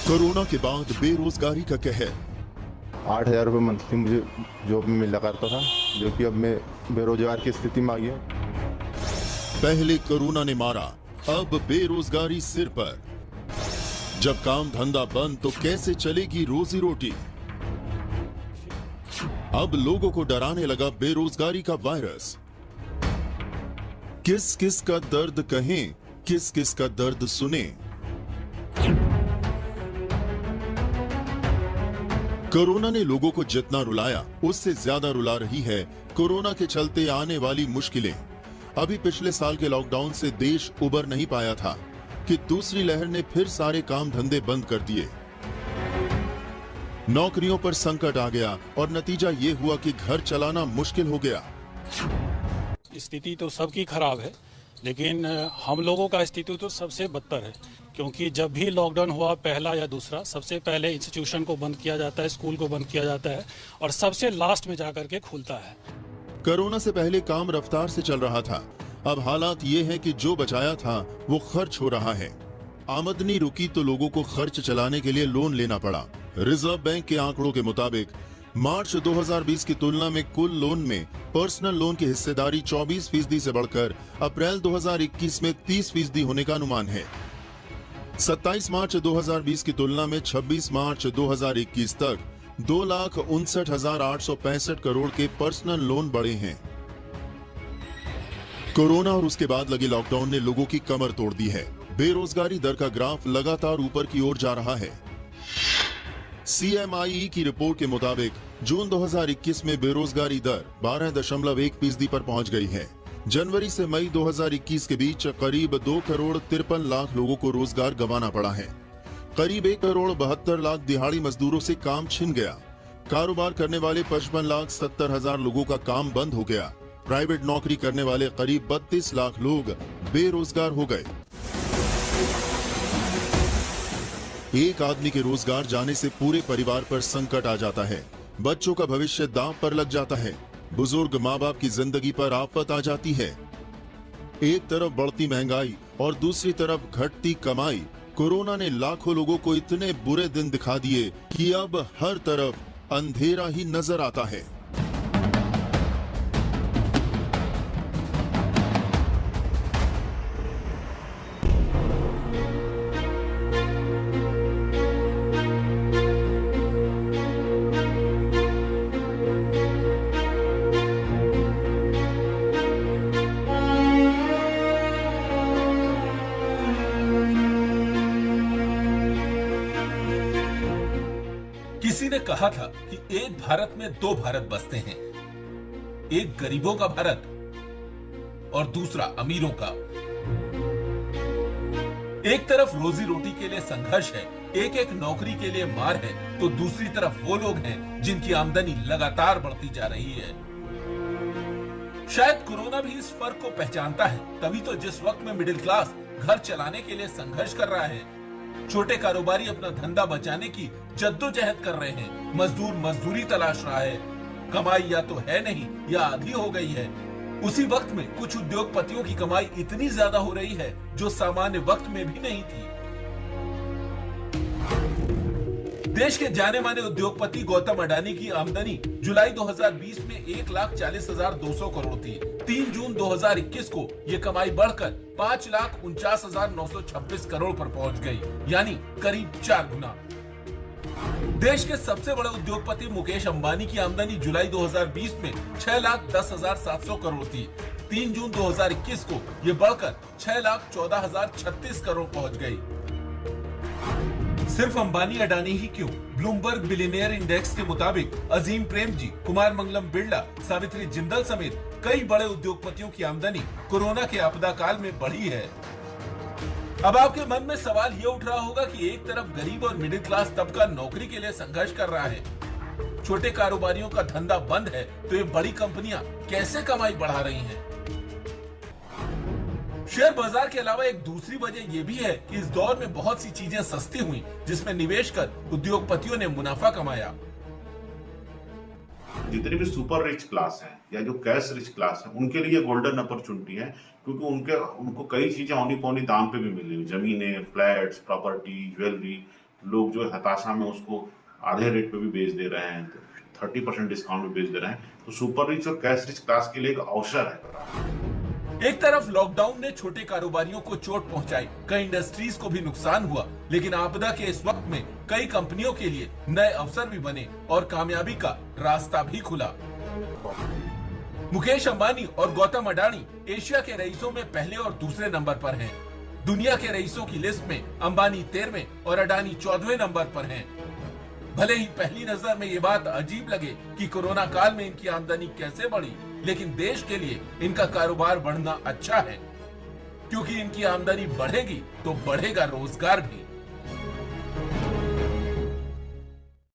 Corona के बाद बेरोजगारी का कहर। 8,000 रुपये मंथली मुझे जॉब में मिला करता था, जो कि अब मैं बेरोजगार की स्थिति में आ गया। पहले कोरोना ने मारा, अब बेरोजगारी सिर पर। जब काम धंधा बंद तो कैसे चलेगी रोजी रोटी। अब लोगों को डराने लगा बेरोजगारी का वायरस। किस किस का दर्द कहें, किस किस का दर्द सुने। कोरोना ने लोगों को जितना रुलाया उससे ज्यादा रुला रही है कोरोना के चलते आने वाली मुश्किलें। अभी पिछले साल के लॉकडाउन से देश उबर नहीं पाया था कि दूसरी लहर ने फिर सारे काम धंधे बंद कर दिए। नौकरियों पर संकट आ गया और नतीजा ये हुआ कि घर चलाना मुश्किल हो गया। स्थिति तो सबकी खराब है, लेकिन हम लोगों का स्थिति तो सबसे बदतर है, क्योंकि जब भी लॉकडाउन हुआ, पहला या दूसरा, सबसे पहले इंस्टीट्यूशन को बंद किया जाता है, स्कूल को बंद किया जाता है और सबसे लास्ट में जाकर के खुलता है। कोरोना से पहले काम रफ्तार से चल रहा था, अब हालात ये है कि जो बचाया था वो खर्च हो रहा है। आमदनी रुकी तो लोगों को खर्च चलाने के लिए लोन लेना पड़ा। रिजर्व बैंक के आंकड़ों के मुताबिक मार्च 2020 की तुलना में कुल लोन में पर्सनल लोन की हिस्सेदारी 24% से बढ़कर अप्रैल 2021 में 30% होने का अनुमान है। 27 मार्च 2020 की तुलना में 26 मार्च 2021 तक 2,59,865 करोड़ के पर्सनल लोन बढ़े हैं। कोरोना और उसके बाद लगे लॉकडाउन ने लोगों की कमर तोड़ दी है। बेरोजगारी दर का ग्राफ लगातार ऊपर की ओर जा रहा है। CMIE की रिपोर्ट के मुताबिक जून 2021 में बेरोजगारी दर 12.1% पर पहुंच गई है। जनवरी से मई 2021 के बीच करीब 2,53,00,000 लोगों को रोजगार गंवाना पड़ा है। करीब 1,72,00,000 दिहाड़ी मजदूरों से काम छिन गया। कारोबार करने वाले 55,70,000 लोगों का काम बंद हो गया। प्राइवेट नौकरी करने वाले करीब 32 लाख लोग बेरोजगार हो गए। एक आदमी के रोजगार जाने से पूरे परिवार पर संकट आ जाता है। बच्चों का भविष्य दांव पर लग जाता है। बुजुर्ग माँ बाप की जिंदगी पर आफत आ जाती है। एक तरफ बढ़ती महंगाई और दूसरी तरफ घटती कमाई। कोरोना ने लाखों लोगों को इतने बुरे दिन दिखा दिए कि अब हर तरफ अंधेरा ही नजर आता है। किसी ने कहा था कि एक भारत में दो भारत बसते हैं, एक गरीबों का भारत और दूसरा अमीरों का। एक तरफ रोजी रोटी के लिए संघर्ष है, एक एक नौकरी के लिए मार है, तो दूसरी तरफ वो लोग हैं जिनकी आमदनी लगातार बढ़ती जा रही है। शायद कोरोना भी इस फर्क को पहचानता है, तभी तो जिस वक्त में मिडिल क्लास घर चलाने के लिए संघर्ष कर रहा है, छोटे कारोबारी अपना धंधा बचाने की जद्दोजहद कर रहे हैं, मजदूर मजदूरी तलाश रहा है, कमाई या तो है नहीं या आधी हो गई है, उसी वक्त में कुछ उद्योगपतियों की कमाई इतनी ज्यादा हो रही है जो सामान्य वक्त में भी नहीं थी। देश के जाने माने उद्योगपति गौतम अडानी की आमदनी जुलाई 2020 में 1,40,200 करोड़ थी। 3 जून 2021 को ये कमाई बढ़कर 5,49,926 करोड़ पर पहुंच गई, यानी करीब 4 गुना। देश के सबसे बड़े उद्योगपति मुकेश अंबानी की आमदनी जुलाई 2020 में 6,10,700 करोड़ थी। 3 जून 2021 को ये बढ़कर 6,14,036 करोड़ पहुंच गई। सिर्फ अंबानी अडानी ही क्यों, ब्लूमबर्ग बिलियनियर इंडेक्स के मुताबिक अजीम प्रेमजी, कुमार मंगलम बिरला, सावित्री जिंदल समेत कई बड़े उद्योगपतियों की आमदनी कोरोना के आपदा काल में बढ़ी है। अब आपके मन में सवाल ये उठ रहा होगा कि एक तरफ गरीब और मिडिल क्लास तबका नौकरी के लिए संघर्ष कर रहा है, छोटे कारोबारियों का धंधा बंद है, तो ये बड़ी कंपनियां कैसे कमाई बढ़ा रही हैं? शेयर बाजार के अलावा एक दूसरी वजह यह भी है कि इस दौर में बहुत सी चीजें सस्ती हुई, जिसमें निवेश कर उद्योगपतियों ने मुनाफा कमाया। जितनी भी सुपर रिच क्लास है या जो कैश रिच क्लास है, उनके लिए गोल्डन अपॉर्चुनिटी है, क्योंकि उनको कई चीजें औनी पौनी दाम पे भी मिल रही है। जमीनें, फ्लैट्स, प्रॉपर्टी, ज्वेलरी, लोग जो है हताशा में उसको आधे रेट पे भी बेच दे रहे हैं, 30% डिस्काउंट में बेच दे रहे हैं। तो सुपर रिच और कैश रिच क्लास के लिए एक अवसर है। एक तरफ लॉकडाउन ने छोटे कारोबारियों को चोट पहुंचाई, कई इंडस्ट्रीज को भी नुकसान हुआ, लेकिन आपदा के इस वक्त में कई कंपनियों के लिए नए अवसर भी बने और कामयाबी का रास्ता भी खुला। मुकेश अंबानी और गौतम अडानी एशिया के रईसों में पहले और दूसरे नंबर पर हैं। दुनिया के रईसों की लिस्ट में अंबानी 13वें और अडानी 14वें नंबर पर हैं। भले ही पहली नजर में ये बात अजीब लगे कि कोरोना काल में इनकी आमदनी कैसे बढ़ी, लेकिन देश के लिए इनका कारोबार बढ़ना अच्छा है, क्योंकि इनकी आमदनी बढ़ेगी तो बढ़ेगा रोजगार भी।